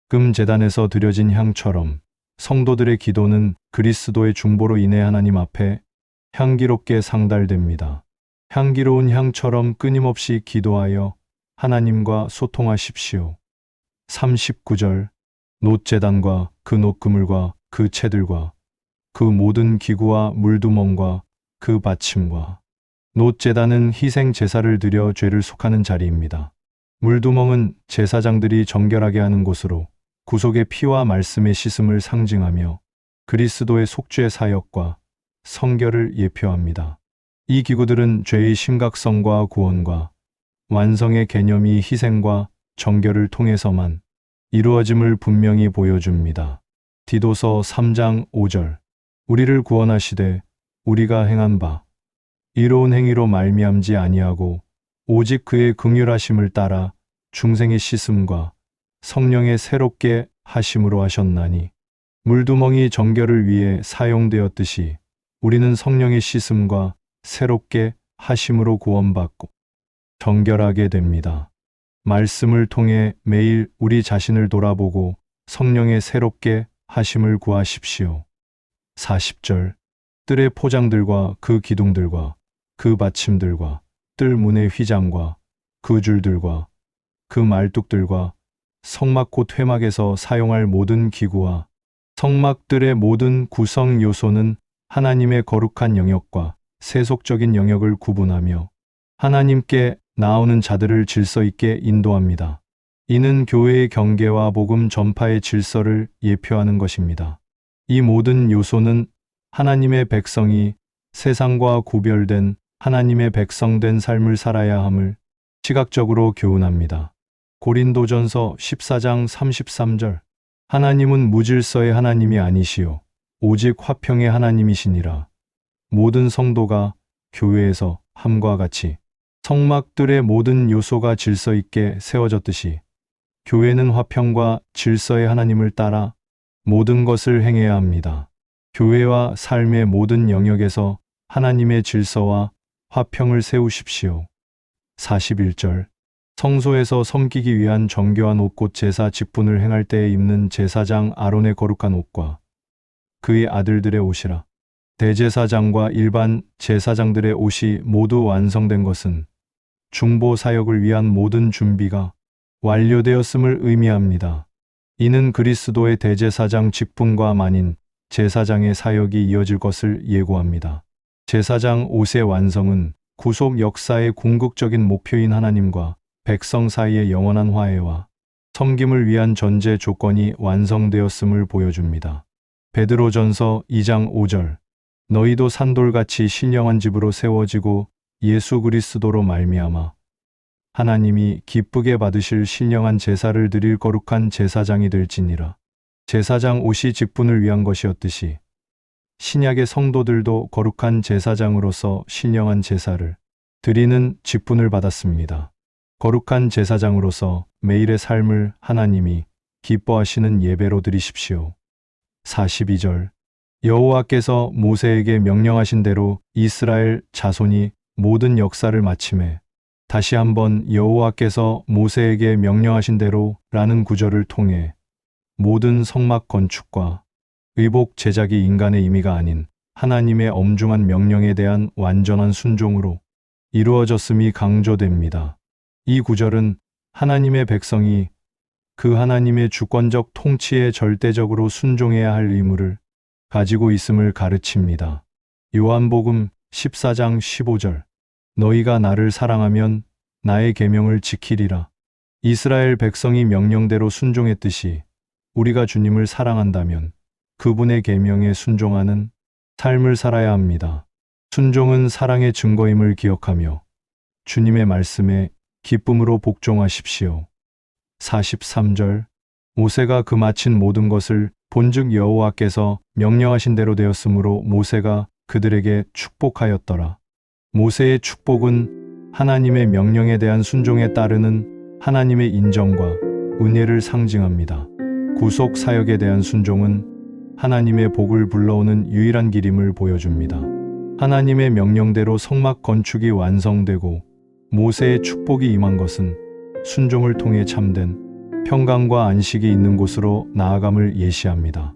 금 제단에서 드려진 향처럼 성도들의 기도는 그리스도의 중보로 인해 하나님 앞에 향기롭게 상달됩니다. 향기로운 향처럼 끊임없이 기도하여 하나님과 소통하십시오. 39절. 놋제단과 그 놋그물과 그 채들과 그 모든 기구와 물두멍과 그 받침과. 놋제단은 희생 제사를 드려 죄를 속하는 자리입니다. 물두멍은 제사장들이 정결하게 하는 곳으로 구속의 피와 말씀의 씻음을 상징하며 그리스도의 속죄 사역과 성결을 예표합니다. 이 기구들은 죄의 심각성과 구원과 완성의 개념이 희생과 정결을 통해서만 이루어짐을 분명히 보여줍니다. 디도서 3장 5절. 우리를 구원하시되 우리가 행한 바 이로운 행위로 말미암지 아니하고 오직 그의 긍휼하심을 따라 중생의 씻음과 성령의 새롭게 하심으로 하셨나니. 물두멍이 정결을 위해 사용되었듯이 우리는 성령의 씻음과 새롭게 하심으로 구원받고 정결하게 됩니다. 말씀을 통해 매일 우리 자신을 돌아보고 성령의 새롭게 하심을 구하십시오. 40절. 뜰의 포장들과 그 기둥들과 그 받침들과 뜰 문의 휘장과 그 줄들과 그 말뚝들과 성막 곧 회막에서 사용할 모든 기구와 성막들의 모든 구성 요소는 하나님의 거룩한 영역과 세속적인 영역을 구분하며 하나님께 나오는 자들을 질서 있게 인도합니다. 이는 교회의 경계와 복음 전파의 질서를 예표하는 것입니다. 이 모든 요소는 하나님의 백성이 세상과 구별된 하나님의 백성된 삶을 살아야 함을 시각적으로 교훈합니다. 고린도전서 14장 33절. 하나님은 무질서의 하나님이 아니시요 오직 화평의 하나님이시니라. 모든 성도가 교회에서 함과 같이 성막들의 모든 요소가 질서 있게 세워졌듯이 교회는 화평과 질서의 하나님을 따라 모든 것을 행해야 합니다. 교회와 삶의 모든 영역에서 하나님의 질서와 화평을 세우십시오. 41절. 성소에서 섬기기 위한 정교한 옷 곧 제사 직분을 행할 때에 입는 제사장 아론의 거룩한 옷과 그의 아들들의 옷이라. 대제사장과 일반 제사장들의 옷이 모두 완성된 것은 중보 사역을 위한 모든 준비가 완료되었음을 의미합니다. 이는 그리스도의 대제사장 직분과 만인 제사장의 사역이 이어질 것을 예고합니다. 제사장 옷의 완성은 구속 역사의 궁극적인 목표인 하나님과 백성 사이의 영원한 화해와 섬김을 위한 전제 조건이 완성되었음을 보여줍니다. 베드로전서 2장 5절. 너희도 산돌같이 신령한 집으로 세워지고 예수 그리스도로 말미암아 하나님이 기쁘게 받으실 신령한 제사를 드릴 거룩한 제사장이 될지니라. 제사장 옷이 직분을 위한 것이었듯이 신약의 성도들도 거룩한 제사장으로서 신령한 제사를 드리는 직분을 받았습니다. 거룩한 제사장으로서 매일의 삶을 하나님이 기뻐하시는 예배로 드리십시오. 42절. 여호와께서 모세에게 명령하신 대로 이스라엘 자손이 모든 역사를 마침에 다시 한번 여호와께서 모세에게 명령하신 대로 라는 구절을 통해 모든 성막 건축과 의복 제작이 인간의 임의가 아닌 하나님의 엄중한 명령에 대한 완전한 순종으로 이루어졌음이 강조됩니다. 이 구절은 하나님의 백성이 그 하나님의 주권적 통치에 절대적으로 순종해야 할 의무를 가지고 있음을 가르칩니다. 요한복음 14장 15절. 너희가 나를 사랑하면 나의 계명을 지키리라. 이스라엘 백성이 명령대로 순종했듯이 우리가 주님을 사랑한다면 그분의 계명에 순종하는 삶을 살아야 합니다. 순종은 사랑의 증거임을 기억하며 주님의 말씀에 기쁨으로 복종하십시오. 43절. 모세가 그 마친 모든 것을 본즉 여호와께서 명령하신 대로 되었으므로 모세가 그들에게 축복하였더라. 모세의 축복은 하나님의 명령에 대한 순종에 따르는 하나님의 인정과 은혜를 상징합니다. 구속 사역에 대한 순종은 하나님의 복을 불러오는 유일한 길임을 보여줍니다. 하나님의 명령대로 성막 건축이 완성되고 모세의 축복이 임한 것은 순종을 통해 참된 평강과 안식이 있는 곳으로 나아감을 예시합니다.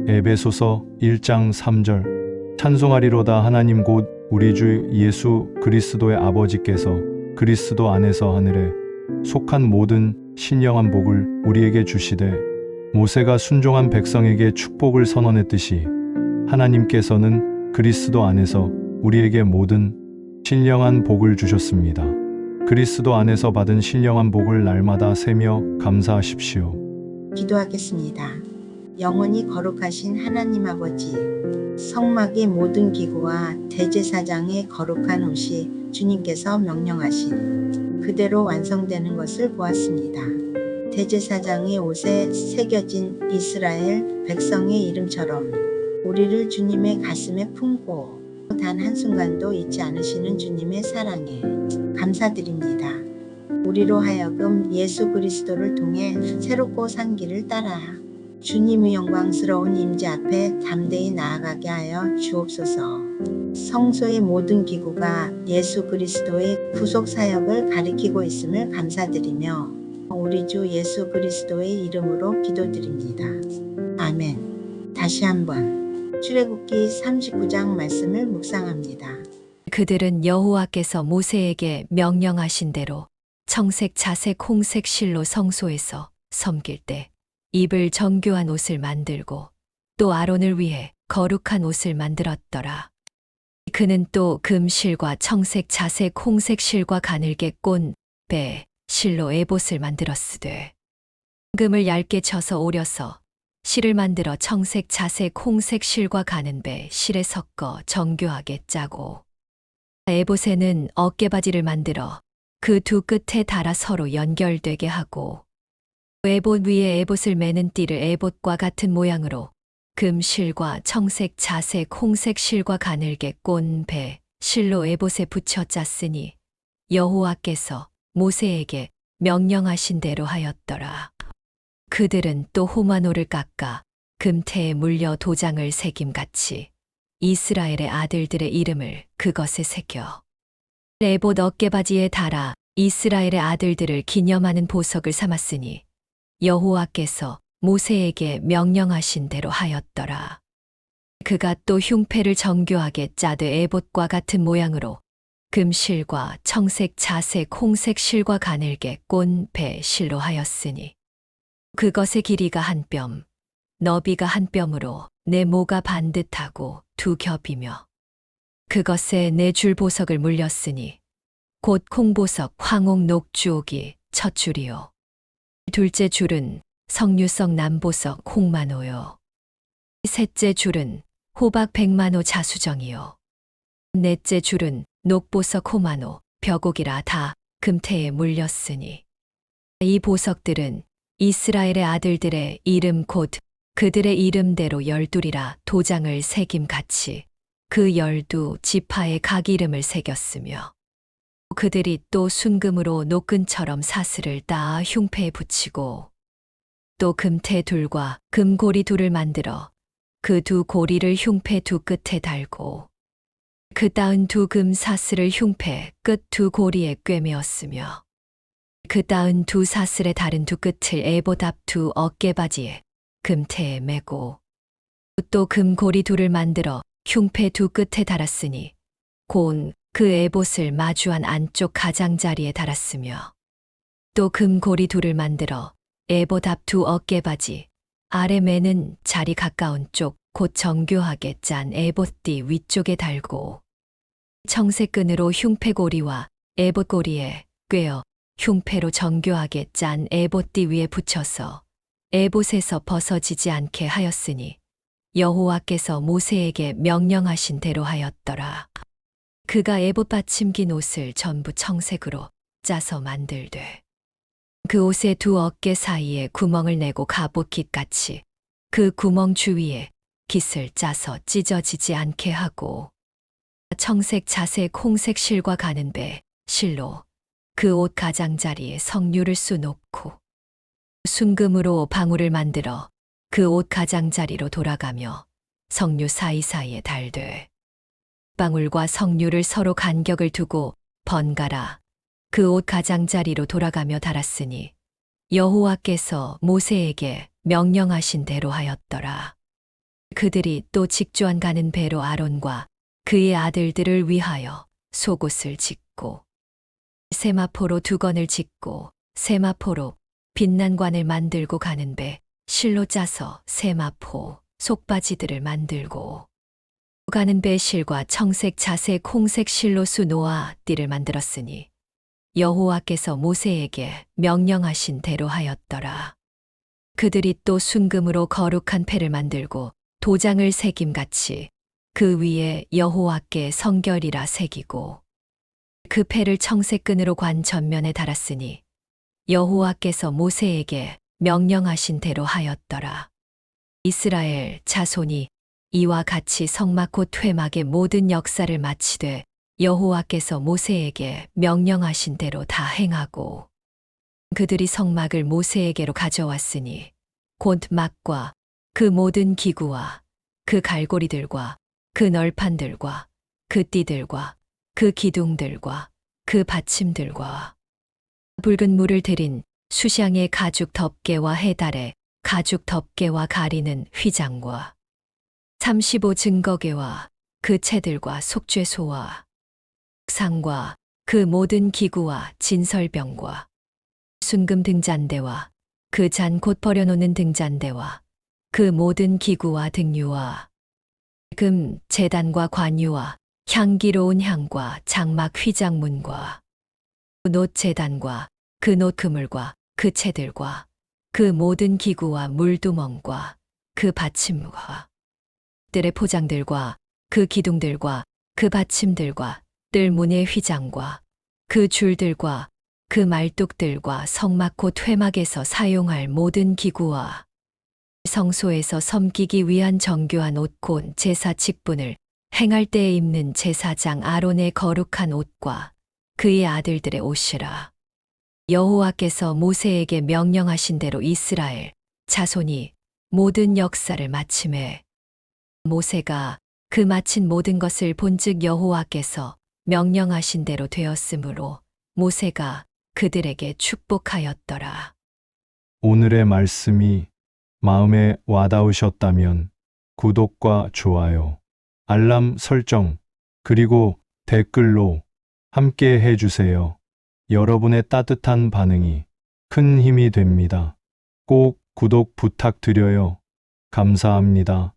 에베소서 1장 3절 찬송하리로다 하나님 곧 우리 주 예수 그리스도의 아버지께서 그리스도 안에서 하늘에 속한 모든 신령한 복을 우리에게 주시되 모세가 순종한 백성에게 축복을 선언했듯이 하나님께서는 그리스도 안에서 우리에게 모든 신령한 복을 주셨습니다. 그리스도 안에서 받은 신령한 복을 날마다 세며 감사하십시오. 기도하겠습니다. 영원히 거룩하신 하나님 아버지, 성막의 모든 기구와 대제사장의 거룩한 옷이 주님께서 명령하신 그대로 완성되는 것을 보았습니다. 대제사장의 옷에 새겨진 이스라엘 백성의 이름처럼 우리를 주님의 가슴에 품고 단 한순간도 잊지 않으시는 주님의 사랑에 감사드립니다. 우리로 하여금 예수 그리스도를 통해 새롭고 산 길을 따라 주님의 영광스러운 임재 앞에 담대히 나아가게 하여 주옵소서. 성소의 모든 기구가 예수 그리스도의 구속 사역을 가리키고 있음을 감사드리며 우리 주 예수 그리스도의 이름으로 기도드립니다. 아멘. 다시 한번 출애굽기 39장 말씀을 묵상합니다. 그들은 여호와께서 모세에게 명령하신 대로 청색, 자색, 홍색 실로 성소에서 섬길 때 입을 정교한 옷을 만들고 또 아론을 위해 거룩한 옷을 만들었더라. 그는 또 금실과 청색, 자색, 홍색 실과 가늘게 꼰 배 실로 에봇을 만들었으되 금을 얇게 쳐서 오려서 실을 만들어 청색, 자색, 홍색 실과 가는 배 실에 섞어 정교하게 짜고 에봇에는 어깨바지를 만들어 그 두 끝에 달아 서로 연결되게 하고 에봇 위에 에봇을 매는 띠를 에봇과 같은 모양으로 금실과 청색, 자색, 홍색 실과 가늘게 꼰 배 실로 에봇에 붙여 짰으니 여호와께서 모세에게 명령하신 대로 하였더라. 그들은 또 호마노를 깎아 금태에 물려 도장을 새김같이 이스라엘의 아들들의 이름을 그것에 새겨 에봇 어깨바지에 달아 이스라엘의 아들들을 기념하는 보석을 삼았으니 여호와께서 모세에게 명령하신 대로 하였더라. 그가 또 흉패를 정교하게 짜되 에봇과 같은 모양으로 금실과 청색, 자색, 홍색 실과 가늘게 꼰 배 실로 하였으니 그것의 길이가 한 뼘, 너비가 한 뼘으로 네 모가 반듯하고 두 겹이며 그것에 네 줄 보석을 물렸으니 곧 콩보석, 황옥, 녹주옥이 첫 줄이요. 둘째 줄은 석류석, 남보석, 홍만호요. 셋째 줄은 호박, 백만호, 자수정이요. 넷째 줄은 녹보석, 호만호, 벼곡이라 다 금태에 물렸으니 이 보석들은 이스라엘의 아들들의 이름 곧 그들의 이름대로 12이라 도장을 새김같이 그 12지파의 각 이름을 새겼으며 그들이 또 순금으로 노끈처럼 사슬을 따아 흉패에 붙이고 또 금태 둘과 금고리 둘을 만들어 그 두 고리를 흉패 두 끝에 달고 그 따은 두 금 사슬을 흉패 끝 두 고리에 꿰매었으며 그 따은 두 사슬의 다른 두 끝을 에봇 앞 두 어깨바지에 금태에 매고 또 금고리 둘을 만들어 흉패 두 끝에 달았으니 곧 그 에봇을 마주한 안쪽 가장자리에 달았으며 또 금고리 둘을 만들어 에봇 앞 두 어깨바지 아래 매는 자리 가까운 쪽 곧 정교하게 짠 에봇띠 위쪽에 달고 청색끈으로 흉패고리와 에봇고리에 꿰어 흉패로 정교하게 짠 에봇띠 위에 붙여서 에봇에서 벗어지지 않게 하였으니 여호와께서 모세에게 명령하신 대로 하였더라. 그가 에봇 받침 긴 옷을 전부 청색으로 짜서 만들되 그 옷의 두 어깨 사이에 구멍을 내고 갑옷깃같이 그 구멍 주위에 깃을 짜서 찢어지지 않게 하고 청색 자색 홍색 실과 가는 배 실로 그 옷 가장자리에 석류를 쑤놓고 순금으로 방울을 만들어 그 옷 가장자리로 돌아가며 석류 사이사이에 달되 방울과 석류를 서로 간격을 두고 번갈아 그 옷 가장자리로 돌아가며 달았으니 여호와께서 모세에게 명령하신 대로 하였더라. 그들이 또 직조한 가는 배로 아론과 그의 아들들을 위하여 속옷을 짓고 세마포로 두건을 짓고 세마포로 빛난관을 만들고 가는 배 실로 짜서 세마포 속바지들을 만들고 가는 배 실과 청색 자색 홍색 실로 수놓아 띠를 만들었으니 여호와께서 모세에게 명령하신 대로 하였더라. 그들이 또 순금으로 거룩한 패를 만들고 도장을 새김같이 그 위에 여호와께 성결이라 새기고 그 패를 청색끈으로 관 전면에 달았으니 여호와께서 모세에게 명령하신 대로 하였더라. 이스라엘 자손이 이와 같이 성막 곧 회막의 모든 역사를 마치되 여호와께서 모세에게 명령하신 대로 다 행하고 그들이 성막을 모세에게로 가져왔으니 곧 막과 그 모든 기구와 그 갈고리들과 그 널판들과 그 띠들과 그 기둥들과 그 받침들과 붉은 물을 들인 수샹의 가죽 덮개와 해달의 가죽 덮개와 가리는 휘장과 35 증거개와 그 채들과 속죄소와 상과 그 모든 기구와 진설병과 순금 등잔대와 그 잔 곧 버려놓는 등잔대와 그 모든 기구와 등유와 금 제단과 관유와 향기로운 향과 장막 휘장문과 놋 제단과 그 놋 그물과 그 채들과 그 모든 기구와 물두멍과 그 받침과 뜰의 포장들과 그 기둥들과 그 받침들과 뜰문의 휘장과 그 줄들과 그 말뚝들과 성막 곧 회막에서 사용할 모든 기구와 성소에서 섬기기 위한 정교한 옷 곧 제사 직분을 행할 때에 입는 제사장 아론의 거룩한 옷과 그의 아들들의 옷이라. 여호와께서 모세에게 명령하신 대로 이스라엘 자손이 모든 역사를 마침에 모세가 그 마친 모든 것을 본즉 여호와께서 명령하신 대로 되었으므로 모세가 그들에게 축복하였더라. 오늘의 말씀이 마음에 와닿으셨다면 구독과 좋아요, 알람 설정, 그리고 댓글로 함께 해주세요. 여러분의 따뜻한 반응이 큰 힘이 됩니다. 꼭 구독 부탁드려요. 감사합니다.